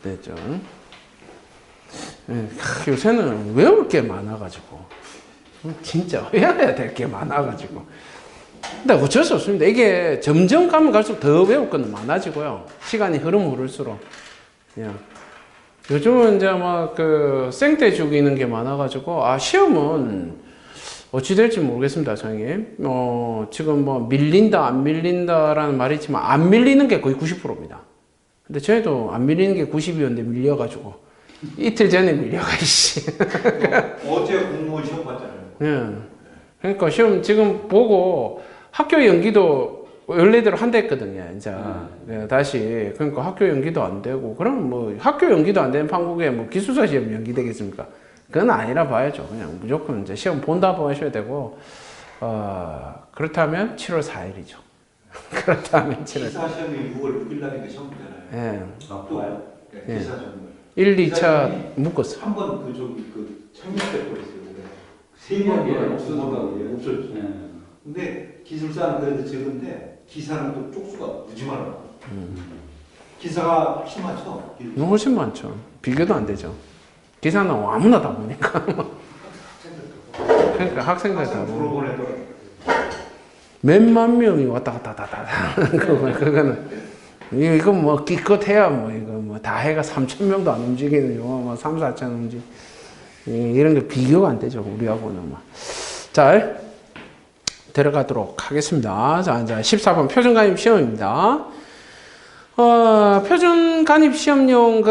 됐죠. 요새는 외울 게 많아가지고 진짜 외워야 될 게 많아가지고 근데 어쩔 수 없습니다. 이게 점점 가면 갈수록 더 외울 건 많아지고요. 시간이 흐를수록 요즘은 이제 막 그 생떼 죽이는 게 많아가지고 시험은 어찌 될지 모르겠습니다, 선생님. 지금 뭐 밀린다 안 밀린다라는 말이 있지만 안 밀리는 게 거의 90%입니다. 근데 저희도 안 밀리는 게 90이었는데 밀려가지고 이틀 전에 밀려가 이씨. 어제 공무원 시험 봤잖아요. 예. 그러니까 시험 지금 보고 학교 연기도 원래대로 한다 했거든요. 이제 다시 그러니까 학교 연기도 안 되고 그럼 뭐 학교 연기도 안 되는 판국에 뭐 기숙사 시험 연기되겠습니까? 그건 아니라 봐야죠. 그냥 무조건 이제 시험 본다고 하셔야 되고 그렇다면 7월 4일이죠. 그렇다면 7월. 기사 시험이 6월 6일 날인데 시험 보잖아요. 예. 봐요? 네, 기사 시험. 1, 2차 묶었어. 한번 청년때 보였어요. 3번이에요. 없어졌어요. 근데 기술사는 그래도 적은데 기사는 또 쪽수가 무지 많아요. 기사가 훨씬 많죠? 훨씬 많죠. 비교도 안 되죠. 기사는 아무나 다 보니까. 그러니까 학생들 다 보고. 몇만 명이 왔다 갔다 그거는 이거 뭐 기껏해야 뭐 이거 뭐 다 해가 3,000명도 안 움직이는 영화 뭐 3, 4천 움직 이런 게 비교가 안 되죠. 우리하고는 막. 자, 들어가도록 하겠습니다. 자, 이제 14번 표준가입 시험입니다. 표준가입 시험용,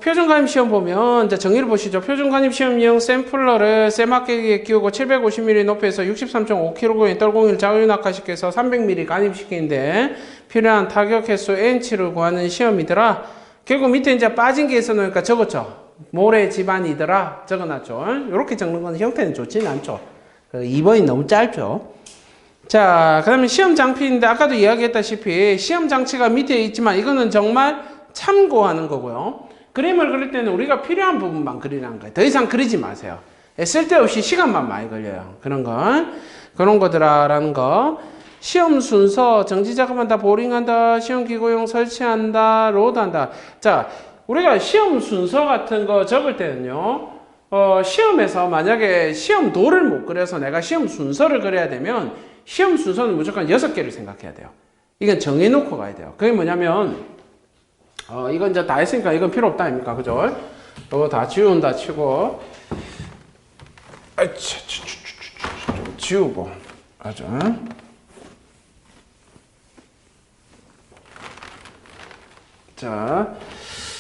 표준가입 시험 보면, 이제 정의를 보시죠. 표준가입 시험용 샘플러를 쇠막대기에 끼우고 750mm 높이에서 63.5kg의 떨공이를 자유낙하시켜서 300mm 가입시키는데 필요한 타격 횟수 N치를 구하는 시험이더라. 결국 밑에 이제 빠진 게 있어 놓으니까 적었죠. 모래 집안이더라. 적어놨죠. 이렇게 적는 건 형태는 좋지는 않죠. 2번이 너무 짧죠. 자, 그 다음에 시험 장치인데 아까도 이야기했다시피 시험 장치가 밑에 있지만 이거는 정말 참고하는 거고요. 그림을 그릴 때는 우리가 필요한 부분만 그리라는 거예요. 더 이상 그리지 마세요. 쓸데없이 시간만 많이 걸려요. 그런 거더라라는 거. 시험 순서, 정지 작업한다, 보링한다, 시험 기구용 설치한다, 로드한다. 자, 우리가 시험 순서 같은 거 적을 때는요. 시험에서 만약에 시험도를 못 그려서 내가 시험 순서를 그려야 되면 시험 순서는 무조건 6개를 생각해야 돼요. 이건 정해놓고 가야 돼요. 그게 뭐냐면, 이건 이제 다 했으니까 이건 필요 없다 아닙니까? 그죠? 이거 다 지운다 치고, 좀 지우고, 맞아. 자,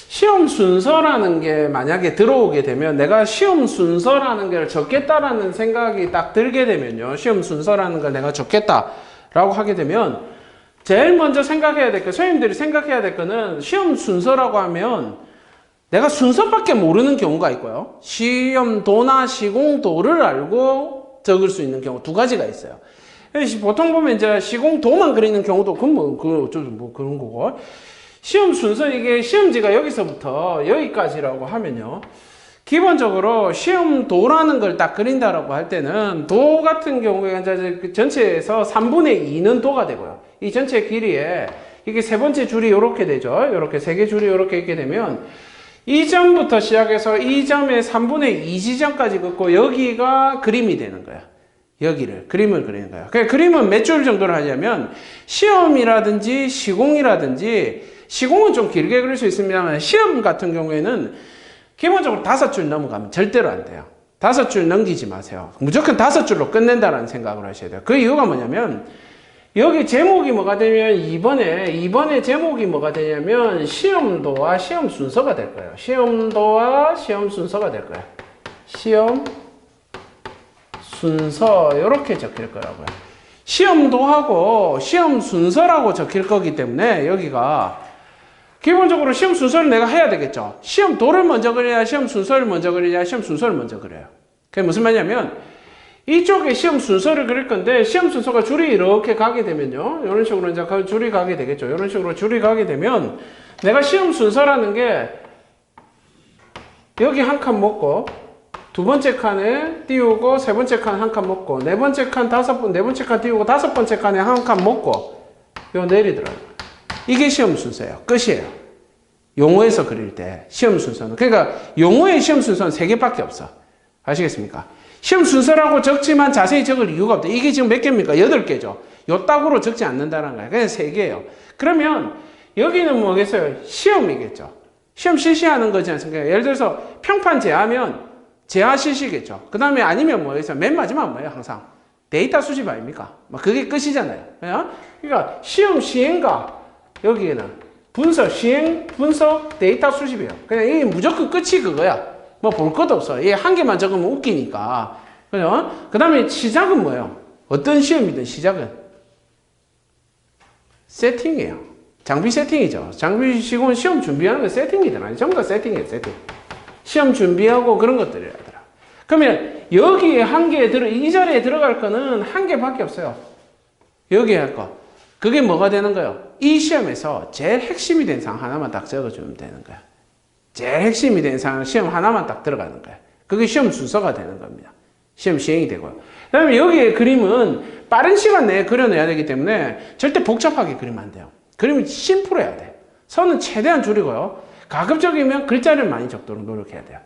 시험 순서라는 게 만약에 들어오게 되면 내가 시험 순서라는 걸 적겠다라는 생각이 딱 들게 되면요. 시험 순서라는 걸 내가 적겠다라고 하게 되면 제일 먼저 생각해야 될 거, 선생님들이 생각해야 될 거는 시험 순서라고 하면 내가 순서밖에 모르는 경우가 있고요. 시험도나 시공도를 알고 적을 수 있는 경우 두 가지가 있어요. 보통 보면 이제 시공도만 그리는 경우도 뭐 그런 거고. 시험 순서, 이게 시험지가 여기서부터 여기까지라고 하면요. 기본적으로 시험도라는 걸 딱 그린다라고 할 때는 도 같은 경우에 이제 전체에서 3분의 2는 도가 되고요. 이 전체 길이에 이게 세 번째 줄이 이렇게 되죠. 이렇게 세 개 줄이 이렇게 있게 되면 이 점부터 시작해서 이 점의 3분의 2 지점까지 긋고 여기가 그림이 되는 거야. 여기를 그림을 그리는 거야. 그 그림은 몇 줄 정도를 하냐면 시험이라든지 시공이라든지 시공은 좀 길게 그릴 수 있습니다만 시험 같은 경우에는 기본적으로 5줄 넘어가면 절대로 안 돼요. 5줄 넘기지 마세요. 무조건 5줄로 끝낸다라는 생각을 하셔야 돼요. 그 이유가 뭐냐면 여기 제목이 뭐가 되면 이번에 제목이 뭐가 되냐면 시험도와 시험 순서가 될 거예요. 시험도와 시험 순서가 될 거예요. 시험 순서 이렇게 적힐 거라고요. 시험도하고 시험 순서라고 적힐 거기 때문에 여기가 기본적으로 시험 순서를 내가 해야 되겠죠. 시험도를 먼저 그려야 시험 순서를 먼저 그리냐, 시험 순서를 먼저 그려요. 그게 무슨 말이냐면 이쪽에 시험 순서를 그릴 건데 시험 순서가 줄이 이렇게 가게 되면요. 이런 식으로 이제 줄이 가게 되겠죠. 이런 식으로 줄이 가게 되면 내가 시험 순서라는 게 여기 한 칸 먹고 두 번째 칸에 띄우고 세 번째 칸 한 칸 먹고 네 번째 칸 네 번째 칸 띄우고 다섯 번째 칸에 한 칸 먹고 요 내리더라고요. 이게 시험 순서예요. 끝이에요. 용어에서 그릴 때 시험 순서는. 그러니까 용어의 시험 순서는 3개밖에 없어. 아시겠습니까? 시험 순서라고 적지만 자세히 적을 이유가 없다. 이게 지금 몇 개입니까? 8개죠. 요 딱으로 적지 않는다는 거야. 그냥 3개예요. 그러면 여기는 뭐겠어요? 시험이겠죠. 시험 실시하는 거지 않습니까? 예를 들어서 평판 제하면 제하 실시겠죠. 그 다음에 아니면 뭐겠어요? 맨 마지막 뭐예요? 항상 데이터 수집 아닙니까? 그게 끝이잖아요. 그러니까 시험 시행과 여기에는 분석, 시행, 분석, 데이터 수집이에요. 그냥 이게 무조건 끝이 그거야. 뭐 볼 것도 없어. 이게 한 개만 적으면 웃기니까. 그죠? 그 다음에 시작은 뭐예요? 어떤 시험이든 시작은 세팅이에요. 장비 세팅이죠. 장비 시공 시험 준비하는 건 세팅이잖아요. 전부 다 세팅이에요, 세팅. 시험 준비하고 그런 것들이라더라. 그러면 여기에 한 개에 이 자리에 들어갈 거는 한 개밖에 없어요. 여기에 할 거. 그게 뭐가 되는 거예요? 이 시험에서 제일 핵심이 된 사항 하나만 딱 적어주면 되는 거야. 제일 핵심이 된 사항 시험 하나만 딱 들어가는 거야. 그게 시험 순서가 되는 겁니다. 시험 시행이 되고요. 그 다음에 여기에 그림은 빠른 시간 내에 그려내야 되기 때문에 절대 복잡하게 그리면 안 돼요. 그림이 심플해야 돼. 선은 최대한 줄이고요. 가급적이면 글자를 많이 적도록 노력해야 돼요.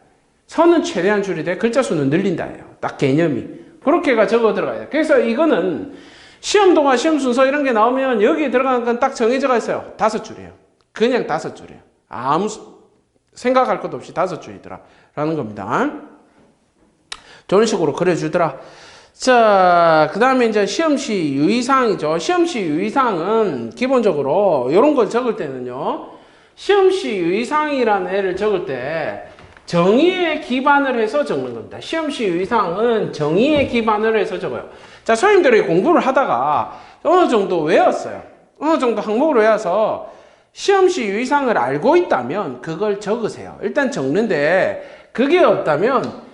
선은 최대한 줄이되 글자 수는 늘린다예요. 딱 개념이. 그렇게가 적어 들어가야 돼요. 그래서 이거는 시험도가 시험 순서 이런 게 나오면 여기에 들어가는 건 딱 정해져가 있어요. 5줄이에요. 그냥 5줄이에요. 아무 생각할 것도 없이 5줄이더라. 라는 겁니다. 저런 식으로 그려주더라. 자, 그 다음에 이제 시험시 유의사항이죠. 시험시 유의사항은 기본적으로 이런 걸 적을 때는요. 시험시 유의사항이라는 애를 적을 때 정의에 기반을 해서 적는 겁니다. 시험시 유의사항은 정의에 기반을 해서 적어요. 자, 선생님들이 공부를 하다가 어느 정도 외웠어요. 어느 정도 항목을 외워서 시험시 유의사항을 알고 있다면 그걸 적으세요. 일단 적는데 그게 없다면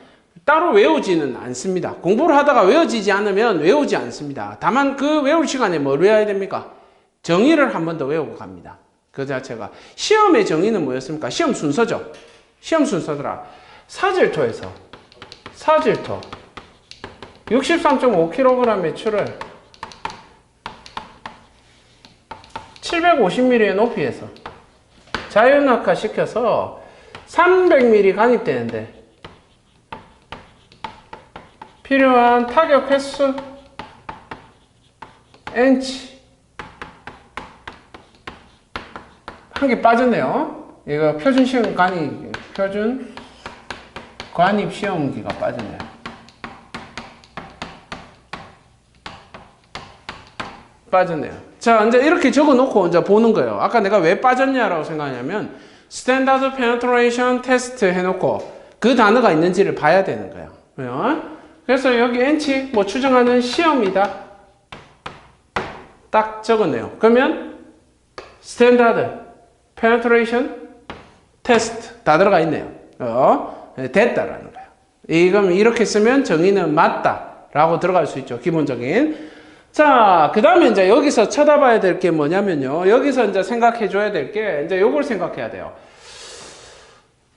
따로 외우지는 않습니다. 공부를 하다가 외워지지 않으면 외우지 않습니다. 다만 그 외울 시간에 뭘 외워야 됩니까? 정의를 한 번 더 외우고 갑니다. 그 자체가. 시험의 정의는 뭐였습니까? 시험 순서죠. 시험 순서더라. 사질토에서 사질토 63.5kg 매출을 750mm의 높이에서 자연낙하 시켜서 300mm 간입되는데 필요한 타격 횟수 N치 한 개 빠졌네요. 이거 표준 시험 표준 관입 시험기가 빠졌네요. 빠졌네요. 자, 이제 이렇게 적어 놓고 이제 보는 거예요. 아까 내가 왜 빠졌냐라고 생각하냐면 스탠다드 페네트레이션 테스트 해놓고 그 단어가 있는지를 봐야 되는 거예요. 그래서 여기 N치 뭐 추정하는 시험이다. 딱 적었네요. 그러면 스탠다드 페네트레이션 테스트 다 들어가 있네요. 됐다라는 거예요. 이건 이렇게 쓰면 정의는 맞다라고 들어갈 수 있죠. 기본적인. 자, 그 다음에 이제 여기서 쳐다봐야 될 게 뭐냐면요. 여기서 이제 생각해 줘야 될 게 이제 요걸 생각해야 돼요.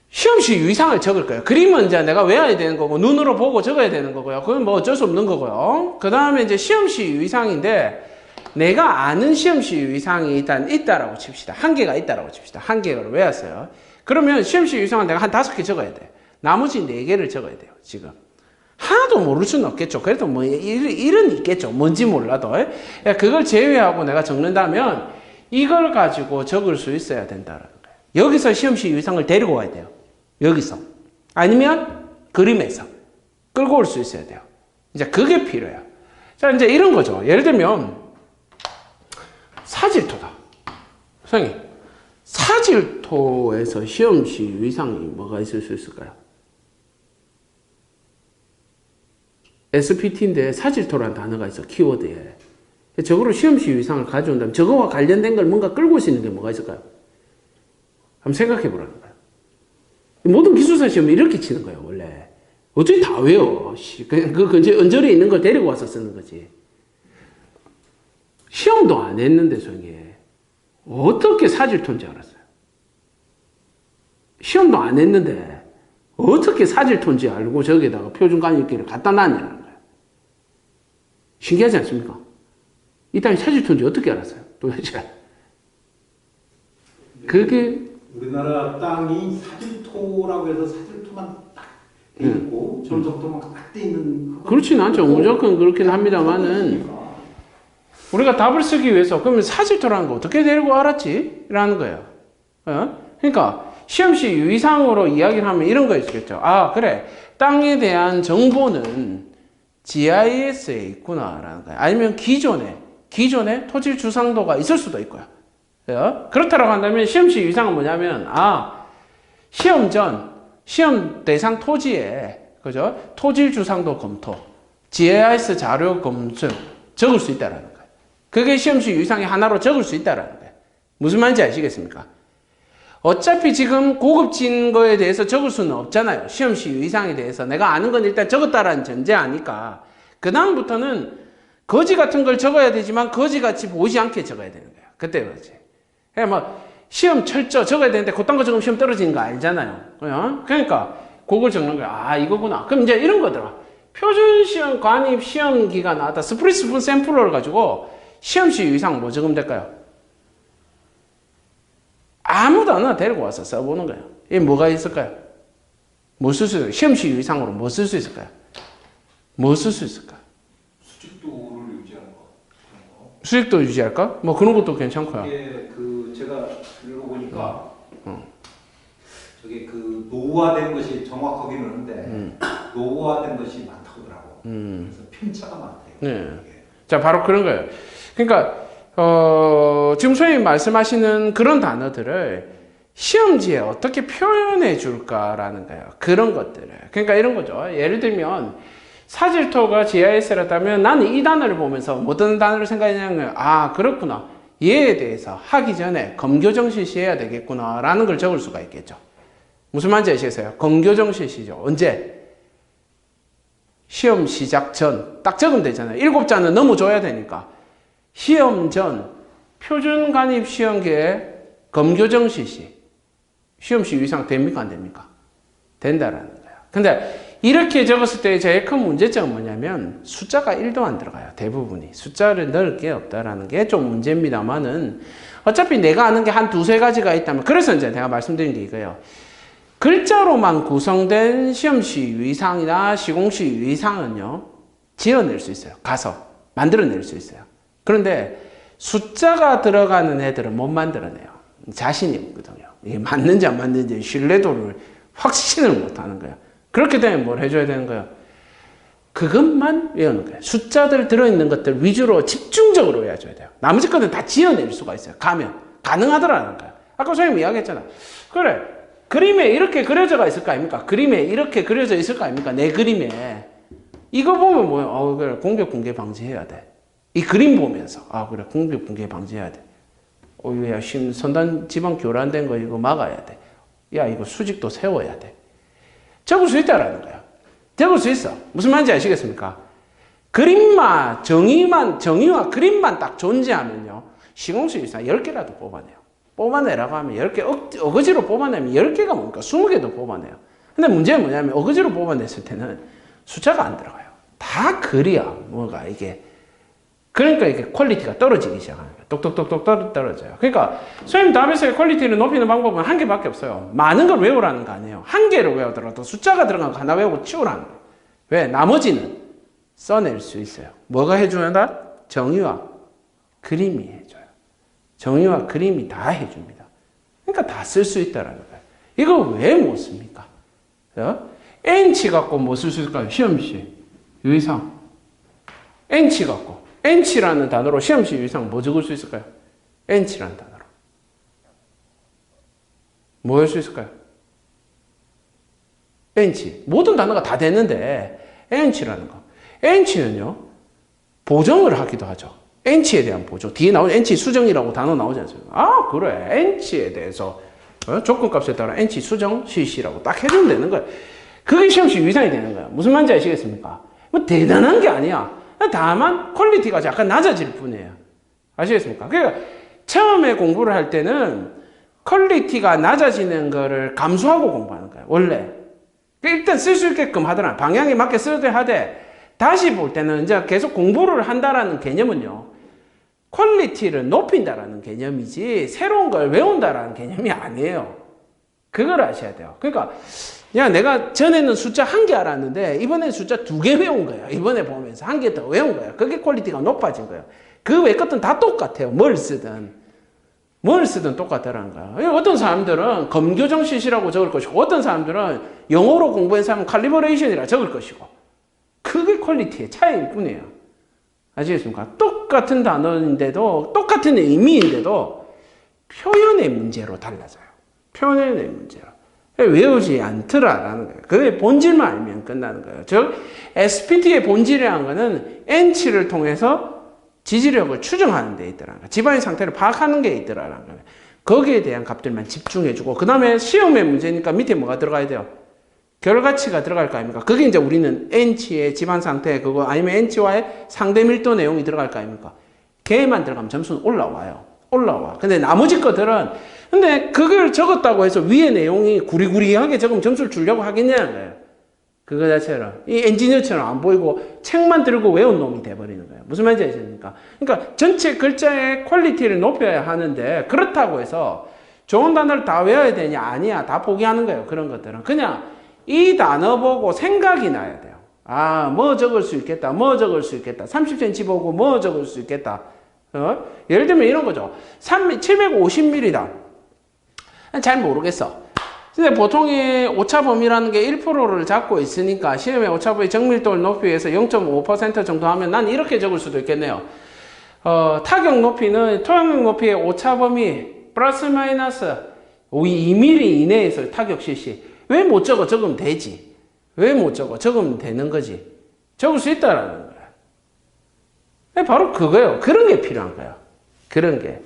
시험시 유의사항을 적을 거예요. 그림은 이제 내가 외워야 되는 거고, 눈으로 보고 적어야 되는 거고요. 그건 뭐 어쩔 수 없는 거고요. 그 다음에 이제 시험시 유의사항인데, 내가 아는 시험시 유의사항이 일단 있다라고 칩시다. 한 개가 있다라고 칩시다. 한 개를 외웠어요. 그러면 시험시 유의사항은 내가 한 5개 적어야 돼. 나머지 4개를 적어야 돼요. 지금. 하나도 모를 수는 없겠죠. 그래도 뭐 일은 있겠죠. 뭔지 몰라도. 그걸 제외하고 내가 적는다면 이걸 가지고 적을 수 있어야 된다는 거예요. 여기서 시험시 유의사항을 데리고 와야 돼요. 여기서. 아니면 그림에서 끌고 올 수 있어야 돼요. 이제 그게 필요해요. 자, 이제 이런 거죠. 예를 들면 사질토다. 선생님, 사질토에서 시험시 유의사항이 뭐가 있을 수 있을까요? SPT인데 사질토라는 단어가 있어. 키워드에. 저거로 시험시 유의사항을 가져온다면 저거와 관련된 걸 뭔가 끌고 올 수 있는 게 뭐가 있을까요? 한번 생각해 보라는 거예요. 모든 기술사 시험은 이렇게 치는 거예요, 원래. 어떻게 다 외워? 그냥 그 언저리에 있는 걸 데리고 와서 쓰는 거지. 시험도 안 했는데, 소영이. 어떻게 사질토인지 알았어요? 시험도 안 했는데, 어떻게 사질토인지 알고 저기에다가 표준관입기를 갖다 놨냐는 거예요. 신기하지 않습니까? 이 땅이 사질토인지 어떻게 알았어요? 도대체. 그게 우리나라 땅이 사질토라고 해서 사질토만 딱 돼 있고 점성토만 딱 돼 있는 그렇진 않죠. 무조건 그렇긴 합니다만은 우리가 답을 쓰기 위해서 그러면 사질토라는 거 어떻게 데리고 알았지? 라는 거예요. 그러니까 시험시 유의사항으로 이야기를 하면 이런 거 있겠죠. 아 그래 땅에 대한 정보는 GIS에 있구나라는 거예요. 아니면 기존에 토지 주상도가 있을 수도 있고요. 그렇다고 한다면 시험시 유의사항은 뭐냐면 시험 전 시험 대상 토지에 그죠? 토지 주상도 검토, GIS 자료 검증 적을 수 있다라는 거예요. 그게 시험시 유의사항의 하나로 적을 수 있다라는 거예요. 무슨 말인지 아시겠습니까? 어차피 지금 고급진 거에 대해서 적을 수는 없잖아요. 시험시 유의사항에 대해서 내가 아는 건 일단 적었다라는 전제 아니까 그 다음부터는 거지 같은 걸 적어야 되지만 거지같이 보이지 않게 적어야 되는 거예요. 그때 그렇지. 뭐 시험 철저 적어야 되는데 그딴 거 적으면 시험 떨어지는 거 알잖아요. 그러니까 그걸 적는 거야. 이거구나. 그럼 이제 이런 거더라. 표준 시험 관입 시험기가 나왔다. 스프리스푼 샘플러를 가지고 시험시 유의사항 뭐 적으면 될까요? 아무 단어 데리고 와서 써보는 거예요. 이게 뭐가 있을까요? 뭐 쓸 수 있을까요? 시험시 유의사항으로 뭐 쓸 수 있을까요? 뭐 쓸 수 있을까요? 수직도를 유지하는 거. 수직도 유지할까? 뭐 그런 것도 괜찮고요. 이게 제가 읽어보니까 저게 노후화된 것이 정확하기는 한데 노후화된 것이 많다고 하더라고. 그래서 편차가 많대요. 네. 자 바로 그런 거예요. 그러니까 지금 선생님이 말씀하시는 그런 단어들을 시험지에 어떻게 표현해 줄까라는 거예요. 그런 것들을. 그러니까 이런 거죠. 예를 들면 사질토가 GIS라다면 나는 이 단어를 보면서 어떤 단어를 생각했냐면 그렇구나. 얘에 대해서 하기 전에 검교정 실시해야 되겠구나 라는 걸 적을 수가 있겠죠. 무슨 말인지 아시겠어요? 검교정 실시죠. 언제? 시험 시작 전 딱 적으면 되잖아요. 7자는 넘어줘야 되니까. 시험 전 표준 간입 시험계에 검교정 실시. 시험시 유의사항 됩니까? 안 됩니까? 된다라는 거예요. 근데 이렇게 적었을 때 제일 큰 문제점은 뭐냐면 숫자가 1도 안 들어가요. 대부분이. 숫자를 넣을 게 없다라는 게 좀 문제입니다만은 어차피 내가 아는 게 한 두세 가지가 있다면 그래서 이제 내가 말씀드린 게 이거예요. 글자로만 구성된 시험시 유의사항이나 시공시 유의사항은요. 지어낼 수 있어요. 가서 만들어낼 수 있어요. 그런데 숫자가 들어가는 애들은 못 만들어내요. 자신이 없거든요. 이게 맞는지 안 맞는지 신뢰도를 확신을 못 하는 거예요. 그렇게 되면 뭘 해줘야 되는 거예요? 그것만 외우는 거예요. 숫자들 들어있는 것들 위주로 집중적으로 외워줘야 돼요. 나머지 것은 다 지어낼 수가 있어요. 가능하더라는 거예요. 아까 선생님이 이야기했잖아. 그래, 그림에 이렇게 그려져가 있을 거 아닙니까? 그림에 이렇게 그려져 있을 거 아닙니까? 내 그림에. 이거 보면 뭐예요? 그래, 공격 붕괴 방지해야 돼. 이 그림 보면서, 그래, 공격 붕괴 방지해야 돼. 야, 선단 지방 교란된 거 이거 막아야 돼. 야, 이거 수직도 세워야 돼. 적을 수 있다라는 거야. 적을 수 있어. 무슨 말인지 아시겠습니까? 그림만, 정의와 그림만 딱 존재하면요. 시공수 유의사항 10개라도 뽑아내요. 뽑아내라고 하면 10개, 어거지로 뽑아내면 10개가 뭡니까? 20개도 뽑아내요. 근데 문제는 뭐냐면 어거지로 뽑아냈을 때는 숫자가 안 들어가요. 다 글이야. 뭐가 이게. 그러니까 이게 퀄리티가 떨어지기 시작하는 거예요. 똑똑똑똑 떨어져요. 그러니까 선생님 답에서의 퀄리티를 높이는 방법은 한 개밖에 없어요. 많은 걸 외우라는 거 아니에요. 한 개를 외우더라도 숫자가 들어간 거 하나 외우고 치우라는 거예요. 왜? 나머지는 써낼 수 있어요. 뭐가 해주는다? 정의와 그림이 해줘요. 정의와 그림이 다 해줍니다. 그러니까 다 쓸 수 있다는 거예요. 이거 왜 못 씁니까? N치 갖고 뭐 쓸 수 있을까요? 시험시 유의사항. N치 갖고. N치라는 단어로 시험시 유의사항 뭐 적을 수 있을까요? N치라는 단어로. 뭐 할 수 있을까요? N치. 모든 단어가 다 됐는데 N치라는 거. N치는요. 보정을 하기도 하죠. N치에 대한 보정. 뒤에 나오는 N치 수정이라고 단어 나오지 않습니까? 그래. N치에 대해서 조건값에 따라 N치 수정 실시라고 딱 해주면 되는 거예요. 그게 시험시 유의사항이 되는 거예요. 무슨 말인지 아시겠습니까? 뭐 대단한 게 아니야. 다만 퀄리티가 약간 낮아질 뿐이에요. 아시겠습니까? 그러니까 처음에 공부를 할 때는 퀄리티가 낮아지는 거를 감수하고 공부하는 거예요. 원래. 일단 쓸 수 있게끔 하더라. 방향에 맞게 쓰되 하되 다시 볼 때는 이제 계속 공부를 한다라는 개념은요. 퀄리티를 높인다라는 개념이지 새로운 걸 외운다라는 개념이 아니에요. 그걸 아셔야 돼요. 그러니까 야 내가 전에는 숫자 1개 알았는데 이번에 숫자 2개 외운 거예요. 이번에 보면서 1개 더 외운 거예요. 그게 퀄리티가 높아진 거예요. 그 외 것들은 다 똑같아요. 뭘 쓰든 똑같다라는 거예요. 어떤 사람들은 검교정 실시라고 적을 것이고 어떤 사람들은 영어로 공부한 사람은 칼리버레이션이라 적을 것이고 그게 퀄리티의 차이일 뿐이에요. 아시겠습니까? 똑같은 단어인데도 똑같은 의미인데도 표현의 문제로 달라져요. 표현의 문제로. 외우지 않더라라는 거예요. 그게 본질만 알면 끝나는 거예요. 즉 SPT의 본질이라는 거는 N치를 통해서 지지력을 추정하는 데 있더라는 거예요. 집안의 상태를 파악하는 게 있더라는 거예요. 거기에 대한 값들만 집중해주고 그 다음에 시험의 문제니까 밑에 뭐가 들어가야 돼요? 결과치가 들어갈 거 아닙니까? 그게 이제 우리는 N치의 집안 상태 그거 아니면 N치와의 상대 밀도 내용이 들어갈 거 아닙니까? 걔만 들어가면 점수는 올라와요. 올라와. 근데 나머지 것들은 근데 그걸 적었다고 해서 위에 내용이 구리구리하게 적으면 점수를 주려고 하겠냐는 거예요. 그거 자체를. 이 엔지니어처럼 안 보이고 책만 들고 외운 놈이 돼버리는 거예요. 무슨 말인지 아십니까? 그러니까 전체 글자의 퀄리티를 높여야 하는데 그렇다고 해서 좋은 단어를 다 외워야 되냐? 아니야. 다 포기하는 거예요. 그런 것들은. 그냥 이 단어 보고 생각이 나야 돼요. 아, 뭐 적을 수 있겠다. 뭐 적을 수 있겠다. 30cm 보고 뭐 적을 수 있겠다. 예를 들면 이런 거죠. 750mm다. 잘 모르겠어. 근데 보통의 오차범위라는 게 1%를 잡고 있으니까 시험에 오차범위 정밀도를 높이기 위해서 0.5% 정도 하면 난 이렇게 적을 수도 있겠네요. 타격 높이는 토양력 높이의 오차범위 플러스 마이너스 2mm 이내에서 타격 실시. 왜 못 적어? 적으면 되지. 왜 못 적어? 적으면 되는 거지. 적을 수 있다라는 거야. 바로 그거예요. 그런 게 필요한 거예요. 그런 게.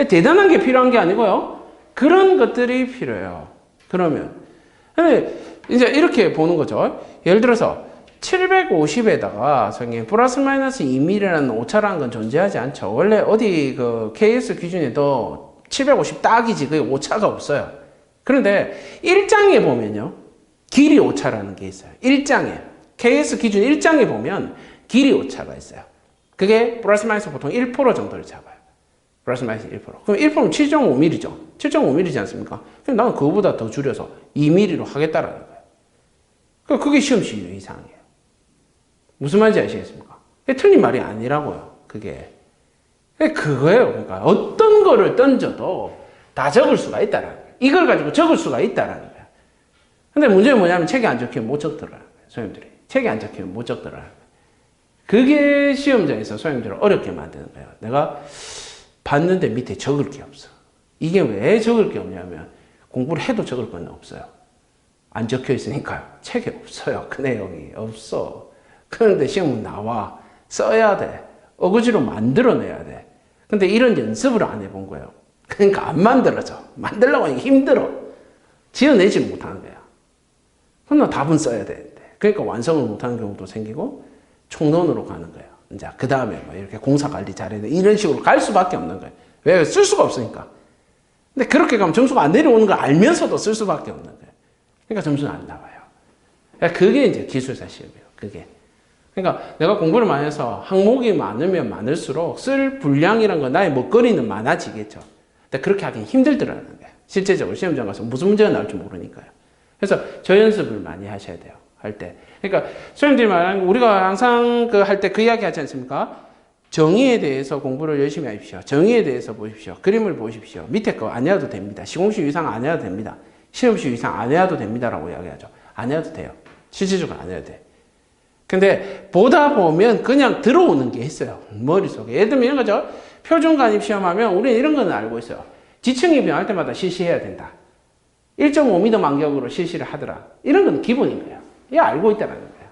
대단한 게 필요한 게 아니고요. 그런 것들이 필요해요. 그러면. 이제 이렇게 보는 거죠. 예를 들어서 750에다가 선생님 플러스 마이너스 2mm라는 오차라는 건 존재하지 않죠. 원래 어디 그 KS 기준에도 750 딱이지. 그게 오차가 없어요. 그런데 1장에 보면요. 길이 오차라는 게 있어요. 1장에. KS 기준 1장에 보면 길이 오차가 있어요. 그게 플러스 마이너스 보통 1% 정도를 잡아요. 플러스 마이너스 1%. 그럼 1%는 7.5mm죠. 7.5mm지 않습니까? 그럼 나는 그거보다 더 줄여서 2mm로 하겠다라는 거예요. 그게 시험시 유의사항이에요. 무슨 말인지 아시겠습니까? 그게 틀린 말이 아니라고요. 그게. 그거예요. 그러니까 어떤 거를 던져도 다 적을 수가 있다라는 거예요. 이걸 가지고 적을 수가 있다라는 거예요. 근데 문제는 뭐냐면 책에 안 적히면 못 적더라는 거예요. 소형들이. 책에 안 적히면 못 적더라는 거예요. 그게 시험장에서 소형들을 어렵게 만드는 거예요. 내가 봤는데 밑에 적을 게 없어. 이게 왜 적을 게 없냐면 공부를 해도 적을 건 없어요. 안 적혀 있으니까요. 책에 없어요. 그 내용이 없어. 그런데 시험은 나와. 써야 돼. 어거지로 만들어내야 돼. 근데 이런 연습을 안 해본 거예요. 그러니까 안 만들어져. 만들려고 하니까 힘들어. 지어내지 못하는 거야. 그러나 답은 써야 되는데. 그러니까 완성을 못하는 경우도 생기고 총론으로 가는 거예요. 이제 그 다음에 뭐 이렇게 공사 관리 잘해야 돼. 이런 식으로 갈 수밖에 없는 거예요. 왜? 쓸 수가 없으니까. 근데 그렇게 가면 점수가 안 내려오는 걸 알면서도 쓸 수밖에 없는 거예요. 그러니까 점수는 안 나와요. 그게 이제 기술사 시험이에요. 그게. 그러니까 내가 공부를 많이 해서 항목이 많으면 많을수록 쓸 분량이란 건 나의 먹거리는 많아지겠죠. 근데 그렇게 하긴 힘들더라는 거예요. 실제적으로 시험장 가서 무슨 문제가 나올지 모르니까요. 그래서 저 연습을 많이 하셔야 돼요. 할 때. 그러니까 선생님들이 말하는 우리가 항상 할 때 그 이야기 하지 않습니까? 정의에 대해서 공부를 열심히 하십시오. 정의에 대해서 보십시오. 그림을 보십시오. 밑에 거 안 해도 됩니다. 시공시 유상 안 해도 됩니다. 시험시 유상 안 해도 됩니다라고 이야기하죠. 안 해도 돼요. 실질적으로 안 해도 돼. 근데 보다 보면 그냥 들어오는 게 있어요. 머릿속에. 예를 들면 이런 거죠. 표준간입 시험하면 우리는 이런 거는 알고 있어요. 지층이 변할 때마다 실시해야 된다. 1.5m 간격으로 실시를 하더라. 이런 건 기본인 거예요. 이거 알고 있다는 거예요.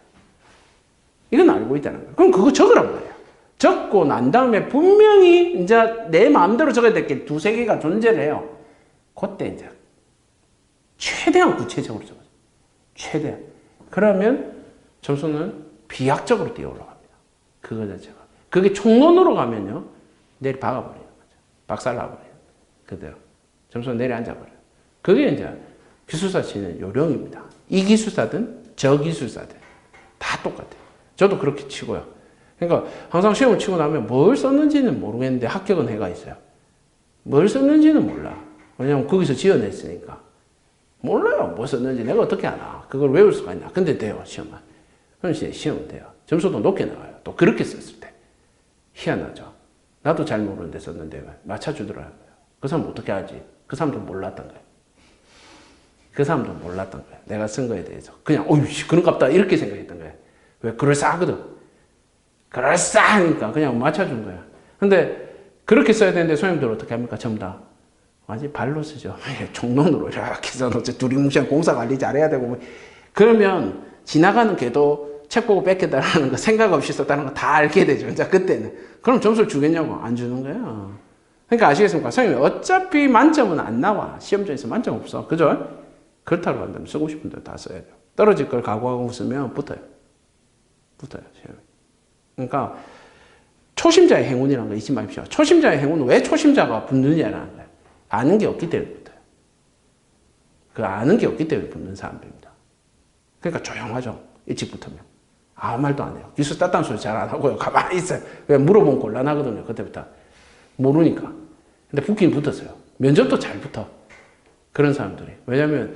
이건 알고 있다는 거예요. 그럼 그거 적으란 거예요. 적고 난 다음에 분명히 이제 내 마음대로 적어야 될 게 두세 개가 존재를 해요. 그때 이제 최대한 구체적으로 적어요. 최대한. 그러면 점수는 비약적으로 뛰어 올라갑니다. 그거 자체가. 그게 총론으로 가면요. 내리 박아버리는 거죠. 박살나버려요. 그대로. 점수는 내려앉아버려요. 그게 이제 기술사 치는 요령입니다. 이 기술사든 저 기술사든 다 똑같아요. 저도 그렇게 치고요. 그러니까 항상 시험을 치고 나면 뭘 썼는지는 모르겠는데 합격은 해가 있어요. 뭘 썼는지는 몰라. 왜냐면 거기서 지어냈으니까. 몰라요. 뭐 썼는지 내가 어떻게 아나. 그걸 외울 수가 있나. 근데 돼요, 시험은. 그럼 시험은 돼요. 점수도 높게 나와요. 또 그렇게 썼을 때. 희한하죠. 나도 잘 모르는데 썼는데 맞춰주더라고요. 그 사람 어떻게 알지? 그 사람도 몰랐던 거예요. 그 사람도 몰랐던 거예요. 내가 쓴 거에 대해서. 그냥, 어이씨, 그런갑다. 이렇게 생각했던 거예요. 왜? 그럴싸하거든. 그럴싸하니까 그냥 맞춰준 거예요. 근데 그렇게 써야 되는데 소형들 어떻게 합니까? 전부 다. 아직 발로 쓰죠. 총론으로 이렇게 써서 두리뭉실한 공사 관리 잘해야 되고. 뭐. 그러면 지나가는 걔도 책 보고 뺏겠다라는 거 생각 없이 썼다는 거 다 알게 되죠. 이제 그때는. 그럼 점수를 주겠냐고? 안 주는 거예요. 그러니까 아시겠습니까? 선생님, 어차피 만점은 안 나와. 시험장에서 만점 없어. 그죠? 그렇다고 한다면 쓰고 싶은 대로 다 써야 돼요. 떨어질 걸 각오하고 쓰면 붙어요. 시험에. 그러니까 초심자의 행운이라는 거 잊지 마십시오. 초심자의 행운은 왜 초심자가 붙느냐라는 거예요. 아는 게 없기 때문에 붙어요. 그 아는 게 없기 때문에 붙는 사람들입니다. 그러니까 조용하죠. 일찍 붙으면. 아무 말도 안 해요. 기술 땄다는 소리 잘 안 하고요. 가만히 있어요. 왜 물어보면 곤란하거든요. 그때부터. 모르니까. 근데 붙긴 붙었어요. 면접도 잘 붙어. 그런 사람들이. 왜냐면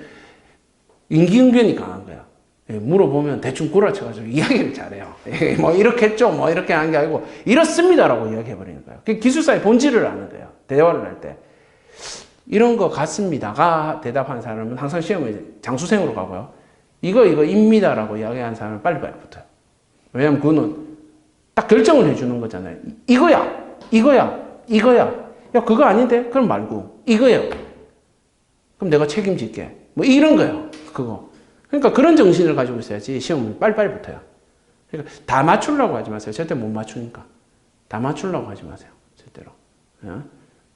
임기응변이 강한 거야. 물어보면 대충 구라쳐가지고 이야기를 잘해요. 뭐 이렇게 했죠. 뭐 이렇게 한 게 아니고 이렇습니다라고 이야기해버리는 거예요. 기술사의 본질을 아는 거예요. 대화를 할 때. 이런 거 같습니다가 대답한 사람은 항상 시험에 장수생으로 가고요. 이거입니다라고 이야기한 사람은 빨리빨리 붙어요. 왜냐면 그거는 딱 결정을 해주는 거잖아요. 이거야. 야, 그거 아닌데? 그럼 말고. 이거예요. 그럼 내가 책임질게. 뭐 이런 거예요. 그거. 그러니까 그런 정신을 가지고 있어야지 시험은 빨리빨리 붙어요. 그러니까 다 맞추려고 하지 마세요. 절대 못 맞추니까. 다 맞추려고 하지 마세요. 절대로.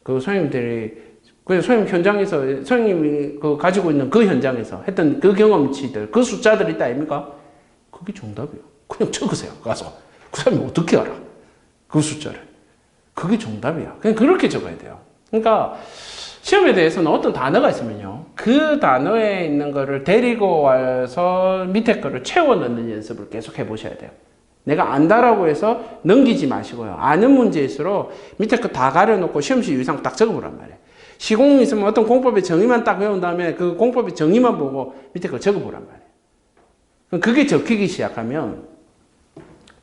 그 선생님들이, 그 선생님 현장에서, 선생님이 그 가지고 있는 그 현장에서 했던 그 경험치들, 그 숫자들 있다 아닙니까? 그게 정답이에요. 그냥 적으세요. 가서. 그 사람이 어떻게 알아? 그 숫자를. 그게 정답이야. 그냥 그렇게 적어야 돼요. 그러니까 시험에 대해서는 어떤 단어가 있으면요. 그 단어에 있는 거를 데리고 와서 밑에 거를 채워 넣는 연습을 계속 해보셔야 돼요. 내가 안다라고 해서 넘기지 마시고요. 아는 문제일수록 밑에 거 다 가려놓고 시험지 유의사항 딱 적어보란 말이에요. 시공 있으면 어떤 공법의 정의만 딱 외운 다음에 그 공법의 정의만 보고 밑에 거 적어보란 말이에요. 그럼 그게 적히기 시작하면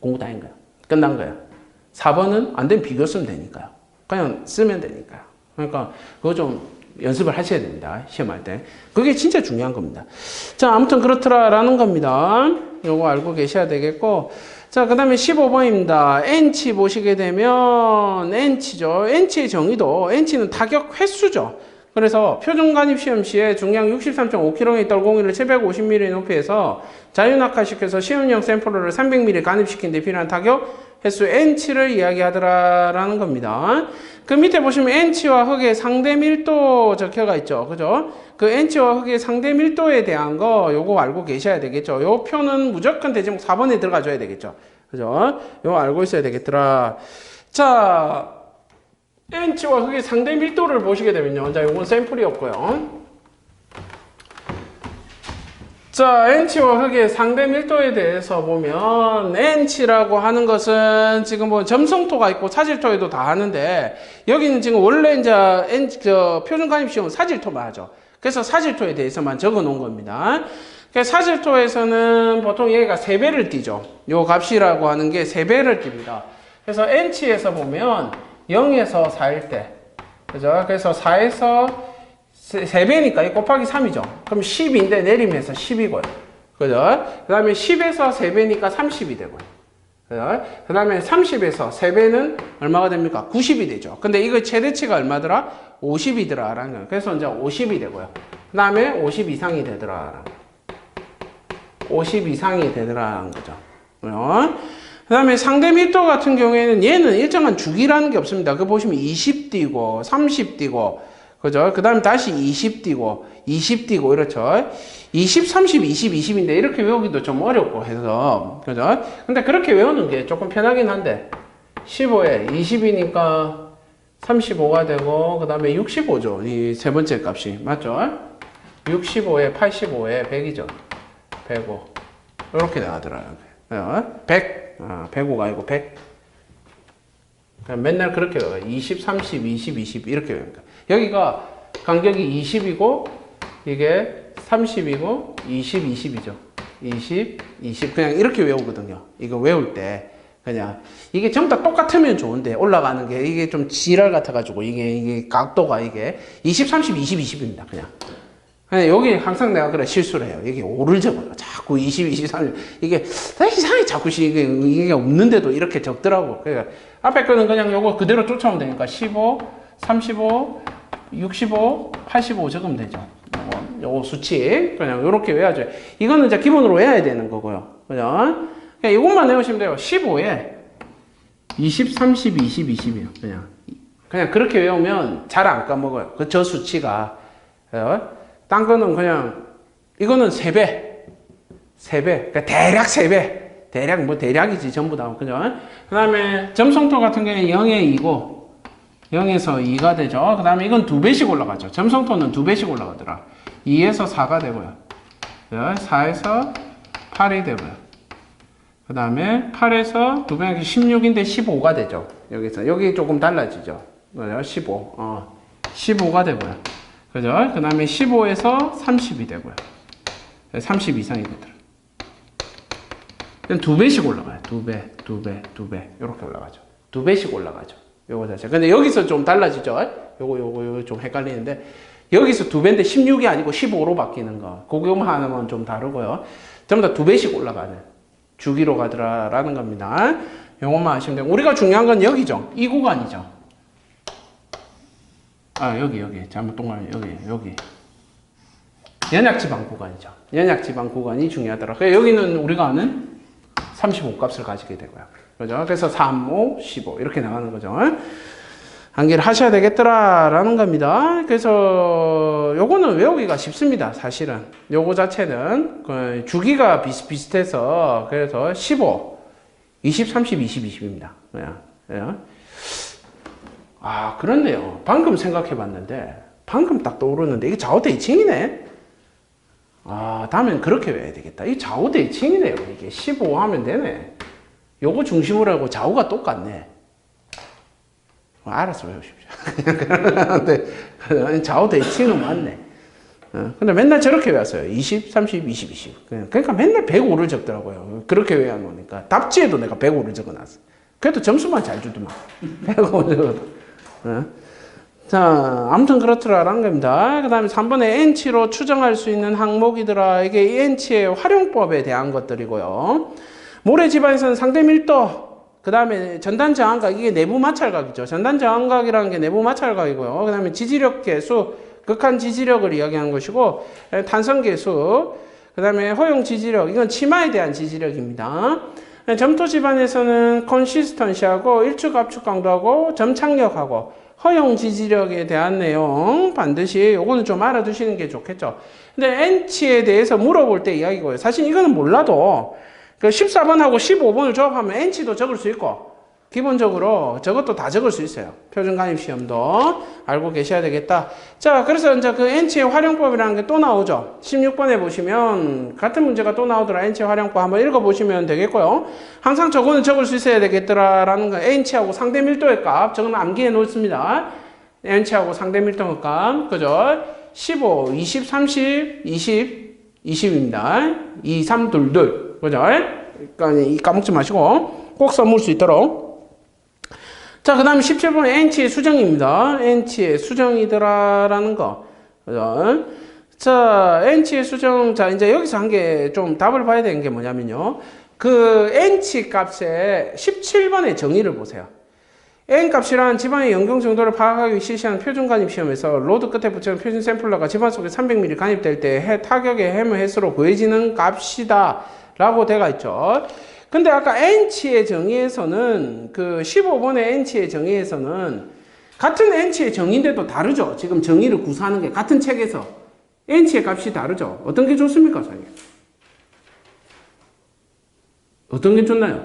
공부 다 한 거야. 끝난 거야. 4번은 안 되면 비교 쓰면 되니까요. 그냥 쓰면 되니까요. 그러니까 그거 좀 연습을 하셔야 됩니다. 시험할 때. 그게 진짜 중요한 겁니다. 자, 아무튼 그렇더라라는 겁니다. 요거 알고 계셔야 되겠고. 자, 그 다음에 15번입니다. N치 보시게 되면 N치죠. N치의 정의도 N치는 타격 횟수죠. 그래서 표준관입시험 시에 중량 63.5kg에 떨공이를 750mm 높이에서 자유낙하시켜서 시험용 샘플을 300mm 간입시킨 데 필요한 타격 횟수 N치를 이야기하더라라는 겁니다. 그 밑에 보시면 N치와 흙의 상대 밀도 적혀가 있죠. 그죠? 그 N치와 흙의 상대 밀도에 대한 거 요거 알고 계셔야 되겠죠. 요 표는 무조건 대제목 4번에 들어가 줘야 되겠죠. 그죠? 요거 알고 있어야 되겠더라. 자, N치와 흙의 상대 밀도를 보시게 되면요. 자, 요건 샘플이었고요. 자, N치와 흙의 상대 밀도에 대해서 보면 N치라고 하는 것은 지금 뭐 점성토가 있고 사질토에도 다 하는데 여기는 지금 원래 이제 표준관입시험은 사질토만 하죠. 그래서 사질토에 대해서만 적어 놓은 겁니다. 사질토에서는 보통 얘가 3배를 띄죠. 요 값이라고 하는 게 3배를 띱니다. 그래서 N치에서 보면 0에서 4일 때, 그죠? 그래서 4에서 3배니까 곱하기 3이죠. 그럼 10인데 내리면서 10이고요. 그죠? 그 다음에 10에서 3배니까 30이 되고요. 그죠? 그 다음에 30에서 3배는 얼마가 됩니까? 90이 되죠. 근데 이거 최대치가 얼마더라? 50이더라. 라는 거예요. 그래서 이제 50이 되고요. 그 다음에 50 이상이 되더라. 50 이상이 되더라는 거죠. 그 다음에 상대 밀도 같은 경우에는 얘는 일정한 주기라는 게 없습니다. 그 보시면 20 띄고, 30 띄고, 그죠? 그 다음에 다시 20 띄고, 20 띄고, 이렇죠? 20, 30, 20, 20인데 이렇게 외우기도 좀 어렵고 해서, 그죠? 근데 그렇게 외우는 게 조금 편하긴 한데, 15에 20이니까 35가 되고, 그 다음에 65죠. 이 세 번째 값이. 맞죠? 65에 85에 100이죠. 105. 이렇게 나가더라고요. 100. 105가 아니고 100. 그냥 맨날 그렇게 외워요. 20, 30, 20, 20 이렇게 외웁니다. 여기가 간격이 20이고 이게 30이고 20, 20이죠. 20, 20 그냥 이렇게 외우거든요. 이거 외울 때 그냥 이게 전부 다 똑같으면 좋은데 올라가는 게 이게 좀 지랄 같아가지고 이게 각도가 이게 20, 30, 20, 20입니다. 그냥 여기 항상 내가 그래 실수를 해요. 이게 5를 적어요. 자꾸 20, 20, 30 이게 이상하게 자꾸 이게 없는데도 이렇게 적더라고. 그러니까 앞에 거는 그냥 요거 그대로 쫓아오면 되니까 15, 35, 65, 85 적으면 되죠. 요거 수치 그냥 요렇게 외워줘요. 이거는 이제 기본으로 외워야 되는 거고요. 그냥 이것만 외우시면 돼요. 15에 20, 30, 20, 20이에요. 그냥 그렇게 외우면 잘 안 까먹어요. 저 수치가. 딴 거는 그냥 이거는 3배. 그러니까 대략 3배. 대략 뭐 대략이지 전부 다. 그죠? 그 다음에 점성토 같은 경우에 0에 2고 0에서 2가 되죠. 그 다음에 이건 2배씩 올라가죠. 점성토는 2배씩 올라가더라. 2에서 4가 되고요. 4에서 8이 되고요. 그 다음에 8에서 2배는 16인데 15가 되죠. 여기 조금 달라지죠. 15. 15가 되고요. 그죠? 그 다음에 15에서 30이 되고요. 30 이상이 되더라. 2배씩 올라가요. 2배. 이렇게 올라가죠. 2배씩 올라가죠. 요거 자체. 근데 여기서 좀 달라지죠? 요거 좀 헷갈리는데, 여기서 2배인데 16이 아니고 15로 바뀌는 거. 그거만 하나만 좀 다르고요. 전부 다 2배씩 올라가는 주기로 가더라라는 겁니다. 요것만 하시면 돼요. 우리가 중요한 건 여기죠. 이 구간이죠. 여기. 잘못 동그라미, 여기. 연약지방 구간이죠. 연약지방 구간이 중요하더라고요. 여기는 우리가 아는 35 값을 가지게 되고요. 그죠? 그래서 3, 5, 15 이렇게 나가는 거죠. 암기를 하셔야 되겠더라라는 겁니다. 그래서 요거는 외우기가 쉽습니다. 사실은 요거 자체는 그 주기가 비슷비슷해서 그래서 15, 20, 30, 20, 20입니다. 그렇네요. 방금 생각해 봤는데 방금 딱 떠오르는데 이게 좌우 대칭이네. 다음엔 그렇게 외워야 되겠다. 이 좌우 대칭이네요. 이게 15 하면 되네. 요거 중심으로 하고 좌우가 똑같네. 알아서 외우십시오. 근데 좌우 대칭은 맞네. 근데 맨날 저렇게 외웠어요. 20, 30, 20, 20. 그러니까 맨날 105를 적더라고요. 그렇게 외워놓으니까. 답지에도 내가 105를 적어놨어. 그래도 점수만 잘 주더만. 105 적어도. 자, 아무튼 그렇더라라는 겁니다. 그 다음에 3번에 N치로 추정할 수 있는 항목이더라. 이게 이 N치의 활용법에 대한 것들이고요. 모래 집안에서는 상대 밀도, 그 다음에 전단 저항각, 이게 내부 마찰각이죠. 전단 저항각이라는 게 내부 마찰각이고요. 그 다음에 지지력 계수, 극한 지지력을 이야기하는 것이고, 탄성 계수, 그 다음에 허용 지지력, 이건 치마에 대한 지지력입니다. 점토 집안에서는 컨시스턴시하고 일축 압축 강도하고 점착력하고 허용 지지력에 대한 내용 반드시 요거는 좀 알아두시는 게 좋겠죠. 근데 N치에 대해서 물어볼 때 이야기고요. 사실 이거는 몰라도 그 14번하고 15번을 조합하면 N치도 적을 수 있고 기본적으로 저것도 다 적을 수 있어요. 표준가입시험도 알고 계셔야 되겠다. 자, 그래서 이제 그 N치의 활용법이라는 게 또 나오죠. 16번에 보시면 같은 문제가 또 나오더라. N치의 활용법 한번 읽어보시면 되겠고요. 항상 저거는 적을 수 있어야 되겠더라라는 거. N치하고 상대 밀도의 값 저거는 암기해 놓습니다. N치하고 상대 밀도의 값 그죠? 15, 20, 30, 20, 20입니다. 2, 3, 2, 2 그죠? 그러니까 이 까먹지 마시고 꼭 써볼 수 있도록. 자, 그 다음에 17번에 N치의 수정입니다. N치의 수정이더라라는 거. 그죠? 자, N치의 수정. 자, 이제 여기서 한 개 좀 답을 봐야 되는 게 뭐냐면요. 그 N치 값의 17번의 정의를 보세요. N 값이란 집안의 연경 정도를 파악하기 위해 실시하는 표준간입 시험에서 로드 끝에 붙이는 표준 샘플러가 집안 속에 300mm 간입될 때 타격의 해무 횟수로 구해지는 값이다. 라고 되어 있죠. 근데 아까 N치의 정의에서는 그 15번의 N치의 정의에서는 같은 N치의 정의인데도 다르죠. 지금 정의를 구사하는 게 같은 책에서 N치의 값이 다르죠. 어떤 게 좋습니까, 선생님? 어떤 게 좋나요?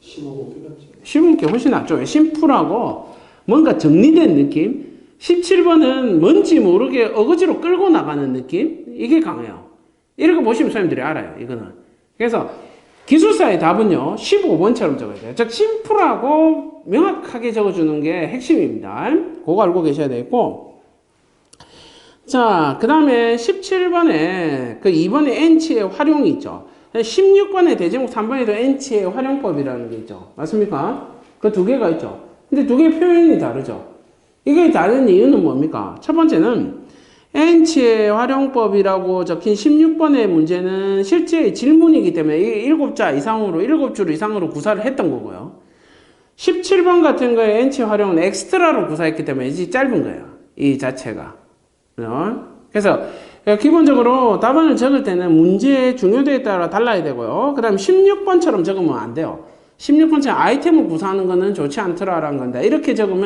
15게 훨씬 낫죠. 심플하고 뭔가 정리된 느낌. 17번은 뭔지 모르게 어거지로 끌고 나가는 느낌. 이게 강해요. 이렇게 보시면 선생님들이 알아요. 이거는. 그래서 기술사의 답은요. 15번처럼 적어야 돼요. 즉 심플하고 명확하게 적어주는 게 핵심입니다. 그거 알고 계셔야 되겠고 자, 그 다음에 17번에 그 2번에 N치의 활용이 있죠. 16번에 대제목 3번에도 N치의 활용법이라는 게 있죠. 맞습니까? 그 두 개가 있죠. 근데 두 개 표현이 다르죠. 이게 다른 이유는 뭡니까? 첫 번째는 N치의 활용법이라고 적힌 16번의 문제는 실제 질문이기 때문에 7자 이상으로, 7줄 이상으로 구사를 했던 거고요. 17번 같은 거에 N치 활용은 엑스트라로 구사했기 때문에 이제 짧은 거예요. 이 자체가. 그래서 기본적으로 답안을 적을 때는 문제의 중요도에 따라 달라야 되고요. 그 다음 16번처럼 적으면 안 돼요. 16번처럼 아이템을 구사하는 거는 좋지 않더라라는 건데 이렇게 적으면